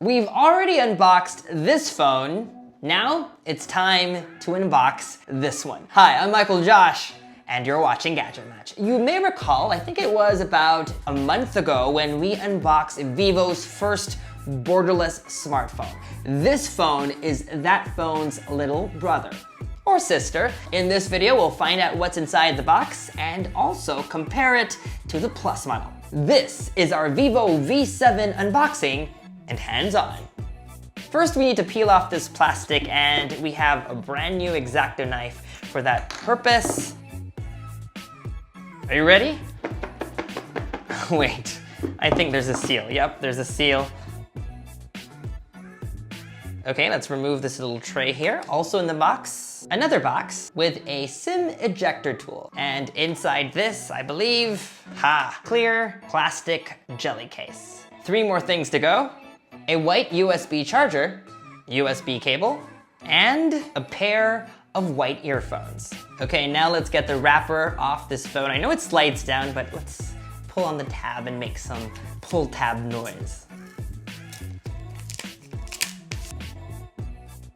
We've already unboxed this phone. Now it's time to unbox this one. Hi, I'm Michael Josh, and you're watching Gadget Match. You may recall, I think it was about a month ago when we unboxed Vivo's first borderless smartphone. This phone is that phone's little brother or sister. In this video, we'll find out what's inside the box and also compare it to the Plus model. This is our Vivo V7 unboxing and hands-on. First, we need to peel off this plastic, and we have a brand new X-Acto knife for that purpose. Are you ready? Wait, I think there's a seal. Yep, there's a seal. Okay, let's remove this little tray here. Also in the box, another box with a SIM ejector tool. And inside this, I believe, clear plastic jelly case. 3 more things to go. A white USB charger, USB cable, and a pair of white earphones. Okay, now let's get the wrapper off this phone. I know it slides down, but let's pull on the tab and make some pull tab noise.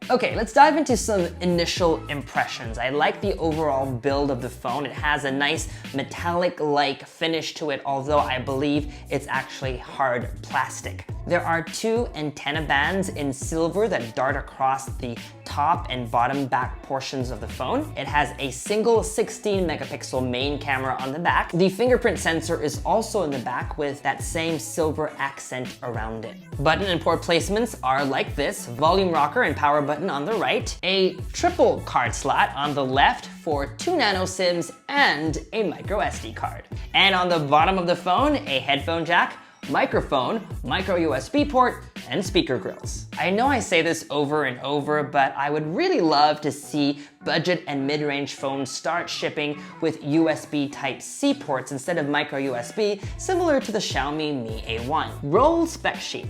Okay, let's dive into some initial impressions. I like the overall build of the phone. It has a nice metallic-like finish to it, although I believe it's actually hard plastic. There are 2 antenna bands in silver that dart across the top and bottom back portions of the phone. It has a single 16 megapixel main camera on the back. The fingerprint sensor is also in the back with that same silver accent around it. Button and port placements are like this: volume rocker and power button on the right, a triple card slot on the left for 2 nano SIMs and a micro SD card. And on the bottom of the phone, a headphone jack, microphone, micro USB port, and speaker grills. I know I say this over and over, but I would really love to see budget and mid-range phones start shipping with USB Type-C ports instead of micro USB, similar to the Xiaomi Mi A1. Roll spec sheet.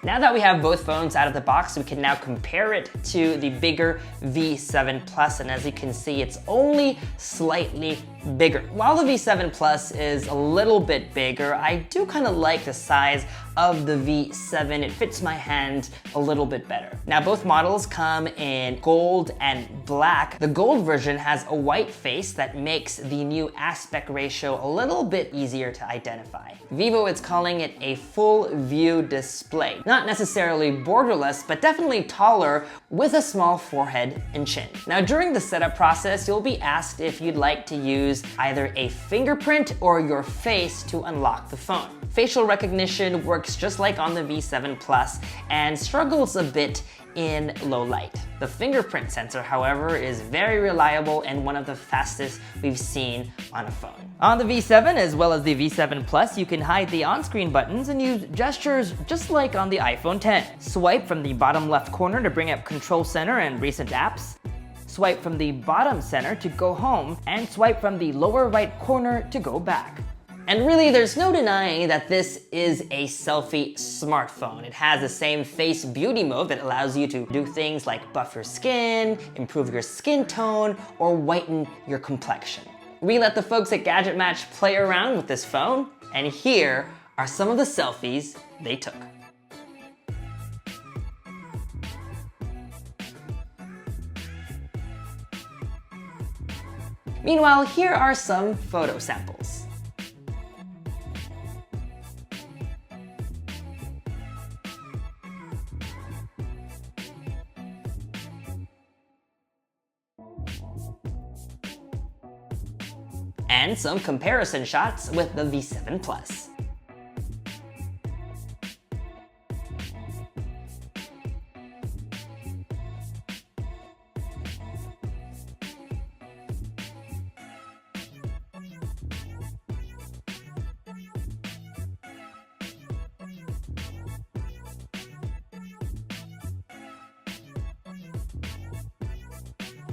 Now that we have both phones out of the box, we can now compare it to the bigger V7 Plus, and as you can see, it's only slightly bigger. While the V7 Plus is a little bit bigger, I do kind of like the size of the V7. It fits my hand a little bit better. Now, both models come in gold and black. The gold version has a white face that makes the new aspect ratio a little bit easier to identify. Vivo is calling it a full view display. Not necessarily borderless, but definitely taller with a small forehead and chin. Now, during the setup process, you'll be asked if you'd like to use either a fingerprint or your face to unlock the phone. Facial recognition works just like on the V7 Plus and struggles a bit in low light. The fingerprint sensor, however, is very reliable and one of the fastest we've seen on a phone. On the V7 as well as the V7 Plus, you can hide the on-screen buttons and use gestures just like on the iPhone X. Swipe from the bottom left corner to bring up Control Center and recent apps. Swipe from the bottom center to go home, and swipe from the lower right corner to go back. And really, there's no denying that this is a selfie smartphone. It has the same face beauty mode that allows you to do things like buff your skin, improve your skin tone, or whiten your complexion. We let the folks at Gadget Match play around with this phone, and here are some of the selfies they took. Meanwhile, here are some photo samples. And some comparison shots with the V7 Plus.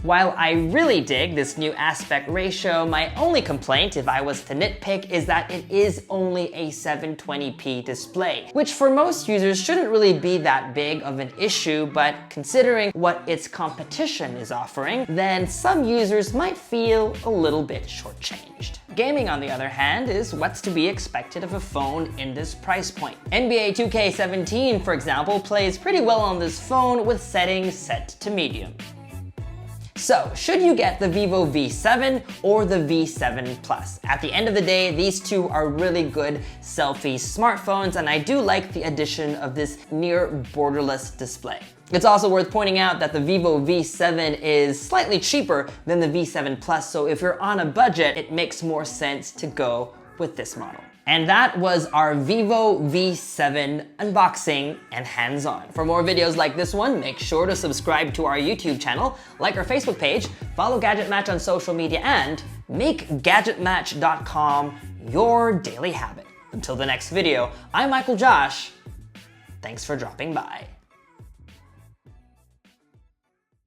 While I really dig this new aspect ratio, my only complaint, if I was to nitpick, is that it is only a 720p display, which for most users shouldn't really be that big of an issue, but considering what its competition is offering, then some users might feel a little bit shortchanged. Gaming, on the other hand, is what's to be expected of a phone in this price point. NBA 2K17, for example, plays pretty well on this phone with settings set to medium. So, should you get the Vivo V7 or the V7 Plus? At the end of the day, these two are really good selfie smartphones, and I do like the addition of this near borderless display. It's also worth pointing out that the Vivo V7 is slightly cheaper than the V7 Plus, so if you're on a budget, it makes more sense to go with this model. And that was our Vivo V7 unboxing and hands-on. For more videos like this one, make sure to subscribe to our YouTube channel, like our Facebook page, follow Gadget Match on social media, and make GadgetMatch.com your daily habit. Until the next video, I'm Michael Josh. Thanks for dropping by.